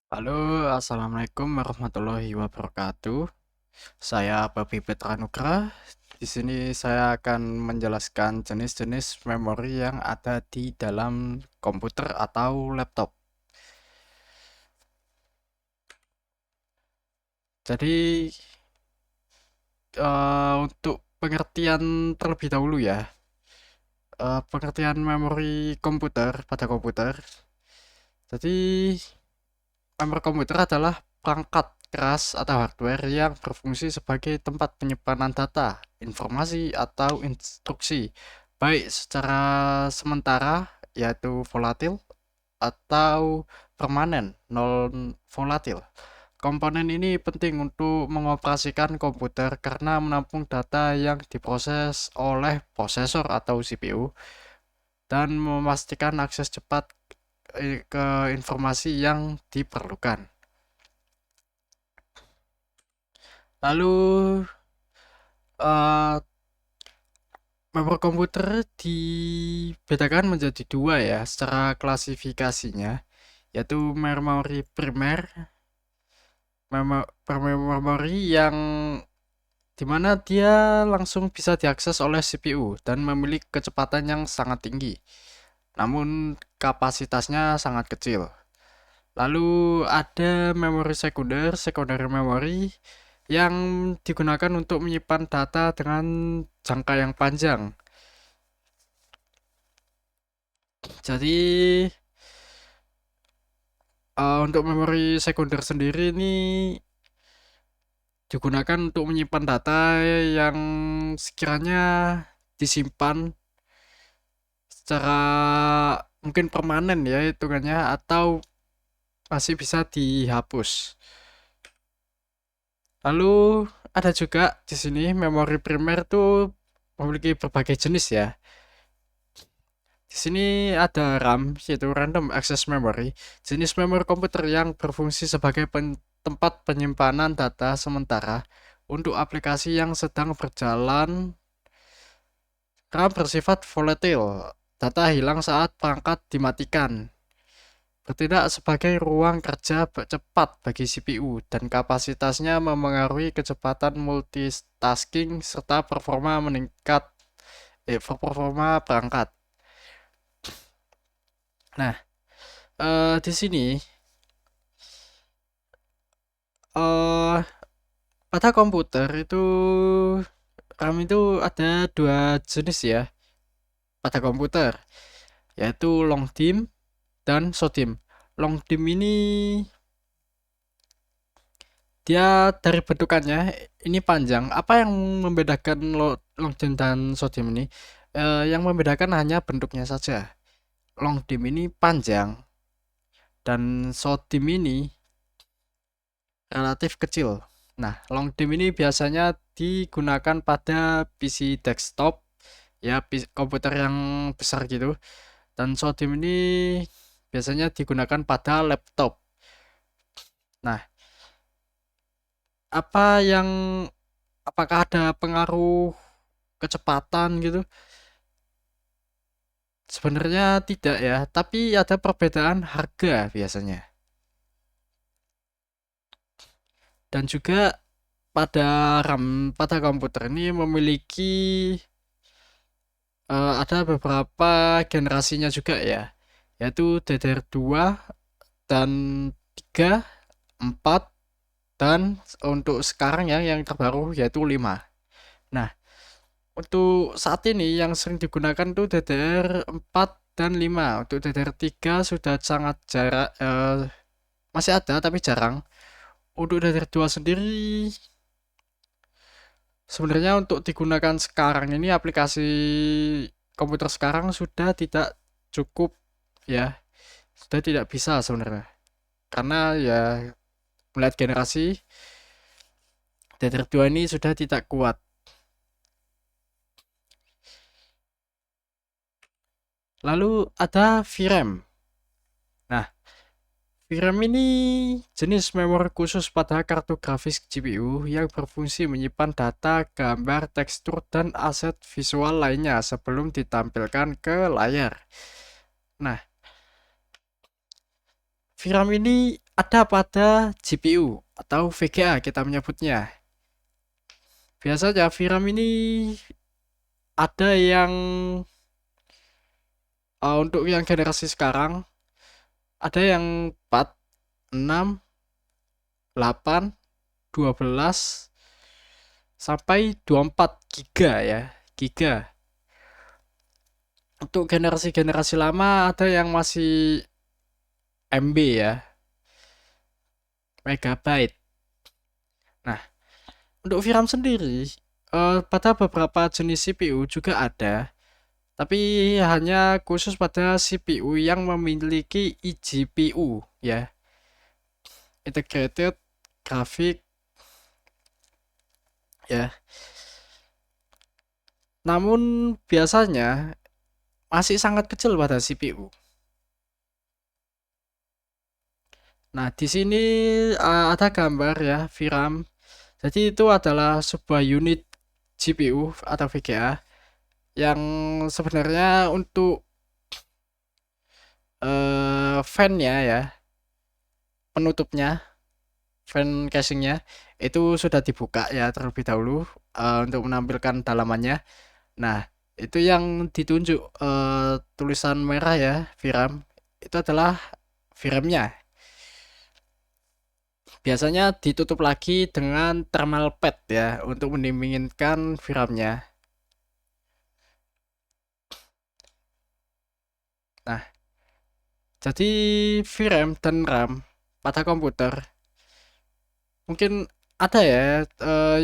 Halo, assalamualaikum warahmatullahi wabarakatuh. Saya Babi Petra Nugra. Di sini saya akan menjelaskan jenis-jenis memori yang ada di dalam komputer atau laptop. Jadi, untuk pengertian terlebih dahulu ya, pengertian memori komputer pada komputer. Jadi, memori komputer adalah perangkat keras atau hardware yang berfungsi sebagai tempat penyimpanan data, informasi, atau instruksi, baik secara sementara, yaitu volatil, atau permanen, non volatil. Komponen ini penting untuk mengoperasikan komputer karena menampung data yang diproses oleh prosesor atau CPU dan memastikan akses cepat ke informasi yang diperlukan. Lalu, eh memori komputer dibedakan menjadi dua ya secara klasifikasinya, yaitu memori primer, memori yang dimana dia langsung bisa diakses oleh CPU dan memiliki kecepatan yang sangat tinggi, namun kapasitasnya sangat kecil. Lalu ada memori sekunder, secondary memory, yang digunakan untuk menyimpan data dengan jangka yang panjang. Jadi, untuk memori sekunder sendiri ini digunakan untuk menyimpan data yang sekiranya disimpan secara mungkin permanen ya hitungannya atau masih bisa dihapus. Lalu ada juga di sini memori primer tuh memiliki berbagai jenis ya. Di sini ada RAM, yaitu Random Access Memory, jenis memori komputer yang berfungsi sebagai tempat penyimpanan data sementara untuk aplikasi yang sedang berjalan. RAM bersifat volatil, data hilang saat perangkat dimatikan, bertindak sebagai ruang kerja cepat bagi CPU, dan kapasitasnya memengaruhi kecepatan multitasking serta performa perangkat. Nah, di sini eh pada komputer itu RAM itu ada dua jenis ya pada komputer, yaitu long dimm dan short dimm. Long dimm ini dia dari bentukannya ini panjang. Apa yang membedakan long dimm dan short dimm ini? Yang membedakan hanya bentuknya saja. Long dimm ini panjang dan short dimm ini relatif kecil. Nah, long dimm ini biasanya digunakan pada PC desktop, ya komputer yang besar gitu. Dan short dimm ini biasanya digunakan pada laptop. Nah, apa yang apakah ada pengaruh kecepatan gitu? Sebenarnya tidak ya, tapi ada perbedaan harga biasanya. Dan juga pada RAM pada komputer ini memiliki ada beberapa generasinya juga ya, yaitu DDR2 dan 3, 4, dan untuk sekarang yang terbaru yaitu 5. Nah, untuk saat ini yang sering digunakan tuh DDR4 dan 5. Untuk DDR3 sudah sangat jarang, masih ada tapi jarang. Untuk DDR2 sendiri sebenarnya untuk digunakan sekarang ini aplikasi komputer sekarang sudah tidak cukup ya, sudah tidak bisa sebenarnya. Karena ya melihat generasi DDR2 ini sudah tidak kuat. Lalu ada VRAM. Nah, VRAM ini jenis memori khusus pada kartu grafis GPU yang berfungsi menyimpan data, gambar, tekstur, dan aset visual lainnya sebelum ditampilkan ke layar. Nah, VRAM ini ada pada GPU atau VGA kita menyebutnya. Biasanya VRAM ini ada yang untuk yang generasi sekarang ada yang 4, 6, 8, 12 sampai 24 giga ya. Giga. Untuk generasi-generasi lama ada yang masih MB ya, megabyte. Nah, untuk VRAM sendiri pada beberapa jenis CPU juga ada, tapi hanya khusus pada CPU yang memiliki eGPU ya, integrated graphic ya. Namun biasanya masih sangat kecil pada CPU. Nah, di sini ada gambar ya VRAM. Jadi itu adalah sebuah unit GPU atau VGA yang sebenarnya untuk fan-nya ya, penutupnya, fan casingnya itu sudah dibuka ya terlebih dahulu untuk menampilkan dalamannya. Nah, itu yang ditunjuk tulisan merah ya, VRAM. Itu adalah VRAM-nya. Biasanya ditutup lagi dengan thermal pad ya untuk mendinginkan VRAM-nya. Nah, jadi VRAM dan RAM pada komputer mungkin ada ya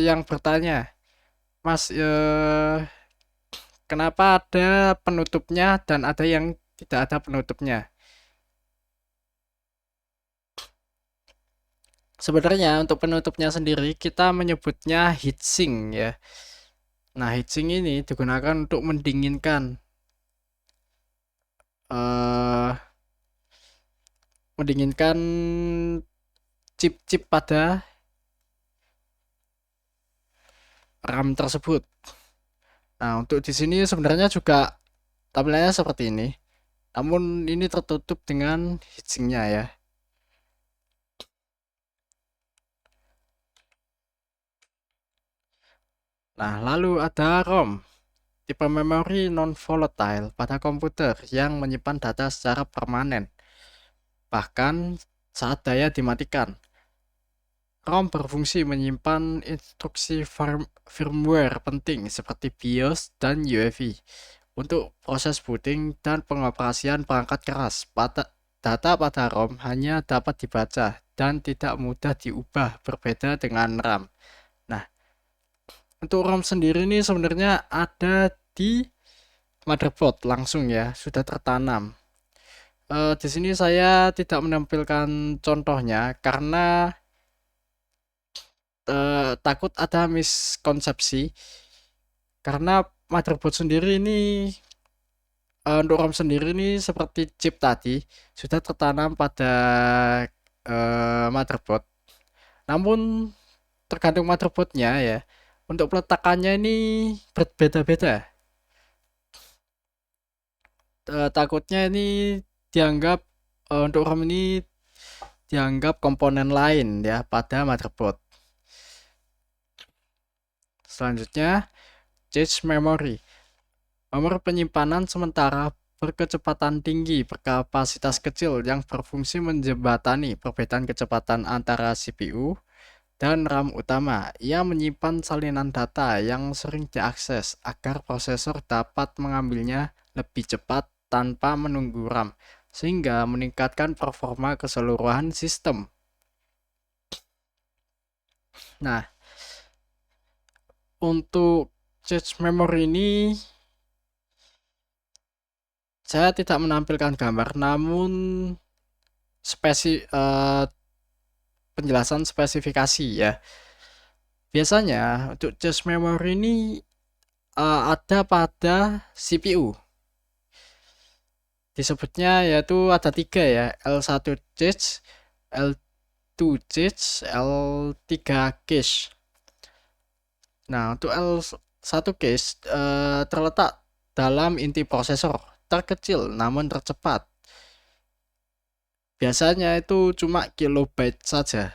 yang bertanya, Mas, kenapa ada penutupnya dan ada yang tidak ada penutupnya? Sebenarnya untuk penutupnya sendiri kita menyebutnya heatsink ya. Nah, heatsink ini digunakan untuk mendinginkan eh mendinginkan chip-chip pada RAM tersebut. Nah, untuk di sini sebenarnya juga tampilannya seperti ini. Namun ini tertutup dengan heatsinknya ya. Nah, lalu ada ROM, tipe memori non-volatile pada komputer yang menyimpan data secara permanen, bahkan saat daya dimatikan. ROM berfungsi menyimpan instruksi firmware penting seperti BIOS dan UEFI untuk proses booting dan pengoperasian perangkat keras. Data pada ROM hanya dapat dibaca dan tidak mudah diubah, berbeda dengan RAM. Nah, untuk ROM sendiri ini sebenarnya ada di motherboard langsung ya, sudah tertanam. Di sini saya tidak menampilkan contohnya karena takut ada miskonsepsi. Karena motherboard sendiri ini untuk ROM sendiri ini seperti chip tadi sudah tertanam pada motherboard. Namun tergantung motherboardnya ya. Untuk peletakannya ini berbeda-beda. Takutnya ini dianggap untuk ROM ini dianggap komponen lain ya pada motherboard. Selanjutnya, cache memory. Memori penyimpanan sementara berkecepatan tinggi berkapasitas kecil yang berfungsi menjembatani perbedaan kecepatan antara CPU dan RAM utama. Ia menyimpan salinan data yang sering diakses agar prosesor dapat mengambilnya lebih cepat tanpa menunggu RAM, sehingga meningkatkan performa keseluruhan sistem. Nah, untuk cache memory ini saya tidak menampilkan gambar, namun penjelasan spesifikasi ya. Biasanya untuk cache memory ini ada pada CPU. Disebutnya yaitu ada 3 ya, L1 cache, L2 cache, L3 cache. Nah, untuk L1 cache terletak dalam inti prosesor, terkecil namun tercepat. biasanya itu cuma kilobyte saja.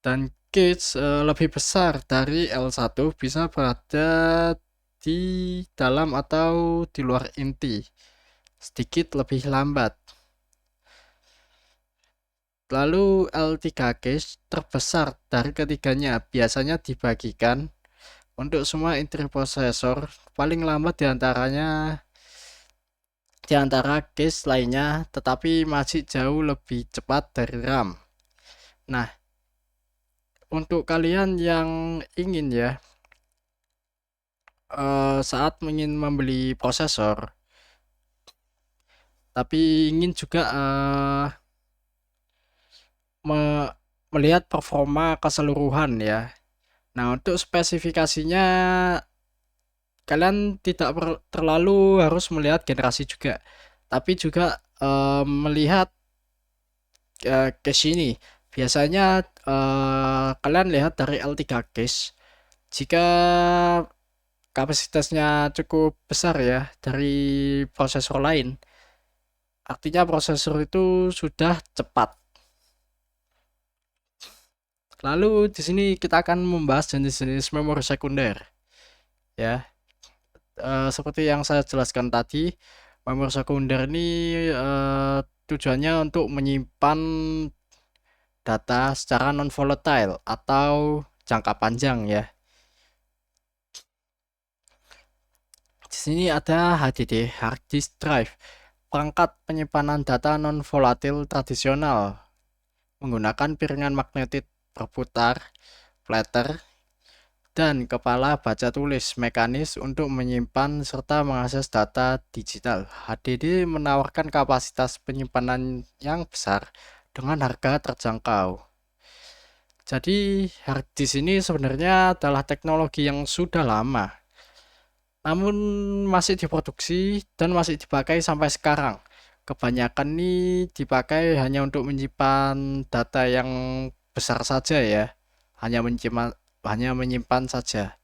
Dan cache lebih besar dari L1 bisa berada di dalam atau di luar inti, sedikit lebih lambat. Lalu L3 cache terbesar dari ketiganya biasanya dibagikan untuk semua inti prosesor, paling lambat di antara cache lainnya, tetapi masih jauh lebih cepat dari RAM. Nah, untuk kalian yang ingin ya saat ingin membeli prosesor, tapi ingin juga melihat performa keseluruhan ya. Nah, untuk spesifikasinya kalian tidak terlalu harus melihat generasi juga, tapi juga melihat cache ini. Biasanya kalian lihat dari L3 cache. Jika kapasitasnya cukup besar ya dari prosesor lain, artinya prosesor itu sudah cepat. Lalu di sini kita akan membahas jenis-jenis memori sekunder. Ya, seperti yang saya jelaskan tadi, memori sekunder ini tujuannya untuk menyimpan data secara non volatile atau jangka panjang ya. Di sini ada HDD, hard disk drive, perangkat penyimpanan data non volatil tradisional menggunakan piringan magnetit berputar, platter, dan kepala baca tulis mekanis untuk menyimpan serta mengakses data digital. HDD menawarkan kapasitas penyimpanan yang besar dengan harga terjangkau. Jadi hard disk ini sebenarnya adalah teknologi yang sudah lama, namun masih diproduksi dan masih dipakai sampai sekarang. Kebanyakan ini dipakai hanya untuk menyimpan data yang besar saja ya, hanya menyimpan saja.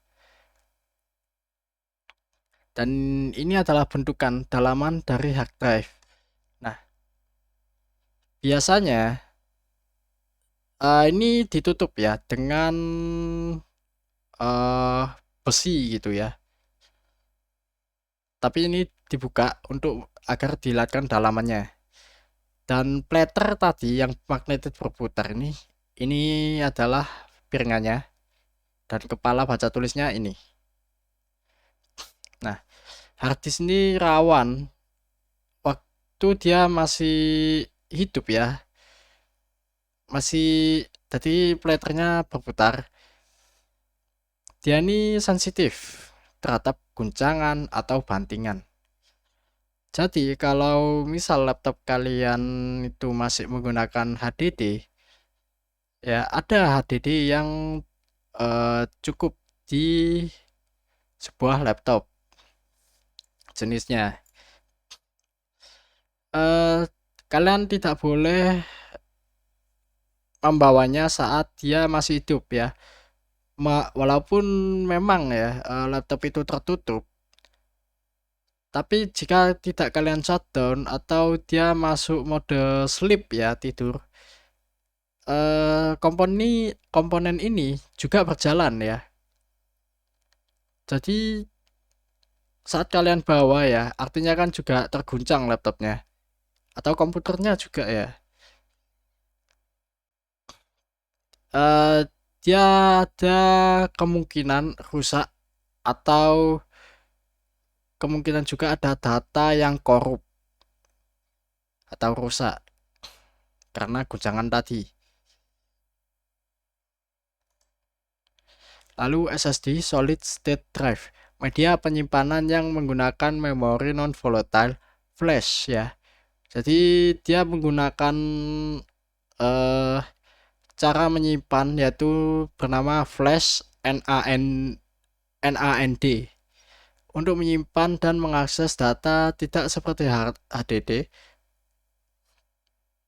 Dan ini adalah bentukan dalaman dari hard drive. Nah, biasanya ini ditutup ya dengan uh, besi gitu ya. Tapi ini dibuka untuk agar dilihatkan dalamannya. Dan platter tadi yang magnetit berputar ini adalah piringannya dan kepala baca tulisnya ini. Nah, hard disk ini rawan waktu dia masih hidup ya. Masih jadi platternya berputar. Dia ini sensitif terhadap guncangan atau bantingan. Jadi kalau misal laptop kalian itu masih menggunakan HDD, ya ada HDD yang cukup di sebuah laptop jenisnya. Kalian tidak boleh membawanya saat dia masih hidup ya. Walaupun memang ya laptop itu tertutup, tapi jika tidak kalian shutdown atau dia masuk mode sleep ya tidur, komponen ini juga berjalan ya. Jadi saat kalian bawa ya, artinya kan juga terguncang laptopnya atau komputernya juga ya. Dia ada kemungkinan rusak atau kemungkinan juga ada data yang korup atau rusak karena guncangan tadi. Lalu SSD Solid State Drive, media penyimpanan yang menggunakan memori non volatile flash ya. Jadi dia menggunakan cara menyimpan yaitu bernama flash NAND untuk menyimpan dan mengakses data tidak seperti HDD.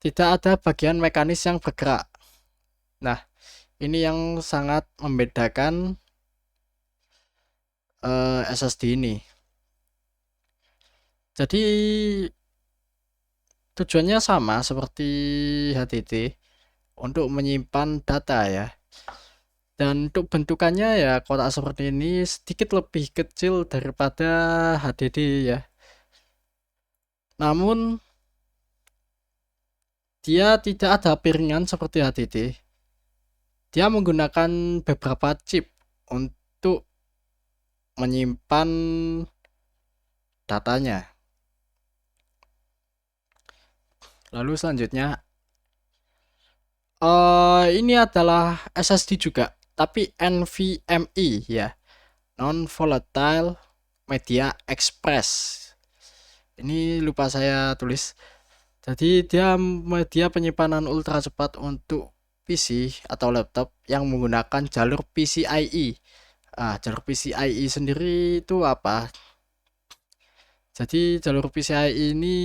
Tidak ada bagian mekanis yang bergerak. Nah, ini yang sangat membedakan SSD ini. Jadi Tujuannya sama seperti HDD untuk menyimpan data ya. Dan untuk bentukannya ya kotak seperti ini sedikit lebih kecil daripada HDD ya. Namun dia tidak ada piringan seperti HDD. Dia menggunakan beberapa chip untuk menyimpan datanya. Lalu selanjutnya ini adalah SSD juga, tapi NVMe ya, non volatile media express. Ini lupa saya tulis. Jadi dia media penyimpanan ultra cepat untuk PC atau laptop yang menggunakan jalur PCIe. Jalur PCIe sendiri itu apa? Jadi jalur PCIe ini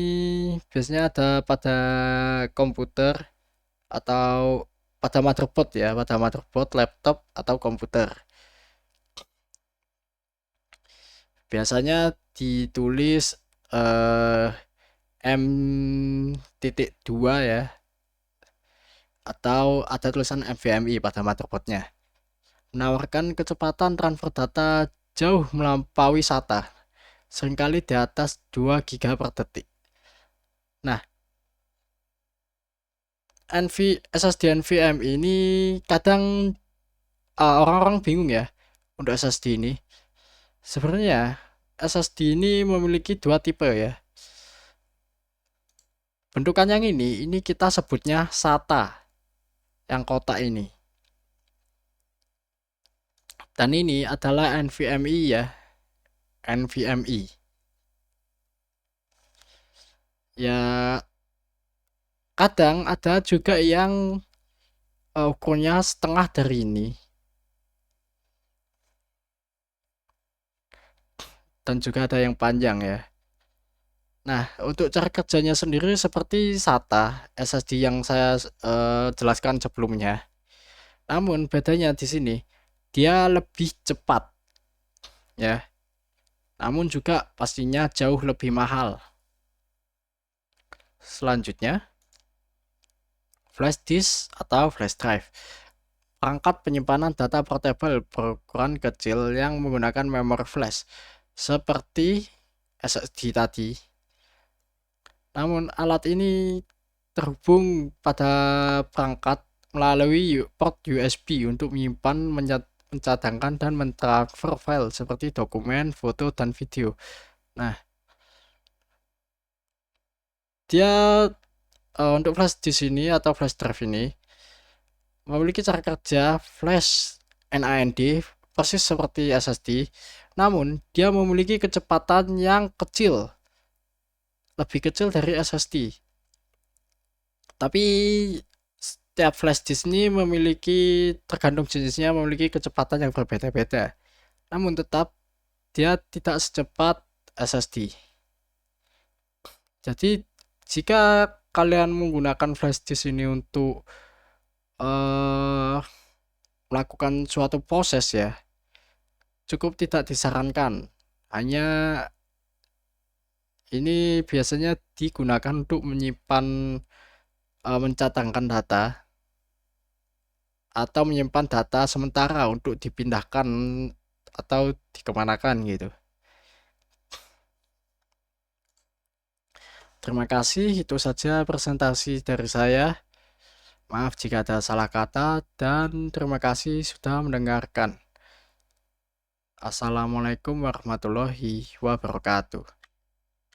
biasanya ada pada komputer atau pada motherboard ya, pada motherboard laptop atau komputer. Biasanya ditulis M.2 ya, atau ada tulisan NVMe pada motherboardnya. Menawarkan kecepatan transfer data jauh melampaui SATA, seringkali di atas 2 GB per detik. Nah, SSD NVMe ini kadang orang-orang bingung ya untuk SSD ini. Sebenarnya SSD ini memiliki dua tipe ya. Bentukan yang ini kita sebutnya SATA, yang kotak ini. Dan ini adalah NVMe ya, NVMe. Ya, kadang ada juga yang ukurnya setengah dari ini. Dan juga ada yang panjang ya. Nah, untuk cara kerjanya sendiri seperti SATA SSD yang saya jelaskan sebelumnya. Namun bedanya di sini dia lebih cepat ya. Namun juga pastinya jauh lebih mahal. Selanjutnya, flash disk atau flash drive. Perangkat penyimpanan data portable berukuran kecil yang menggunakan memori flash seperti SSD tadi. Namun alat ini terhubung pada perangkat melalui port USB untuk menyimpan, mencadangkan, dan mentransfer file seperti dokumen, foto, dan video. Nah, dia untuk flash di sini atau flash drive ini memiliki cara kerja flash NAND persis seperti SSD, namun dia memiliki kecepatan yang kecil, lebih kecil dari SSD. Tapi setiap flash disk ini tergantung jenisnya memiliki kecepatan yang berbeda-beda. Namun tetap dia tidak secepat SSD. Jadi jika kalian menggunakan flash disk ini untuk melakukan suatu proses ya, cukup tidak disarankan. Hanya ini biasanya digunakan untuk menyimpan, mencadangkan data atau menyimpan data sementara untuk dipindahkan atau dikemanakan gitu. Terima kasih, itu saja presentasi dari saya. Maaf jika ada salah kata dan terima kasih sudah mendengarkan. Assalamualaikum warahmatullahi wabarakatuh.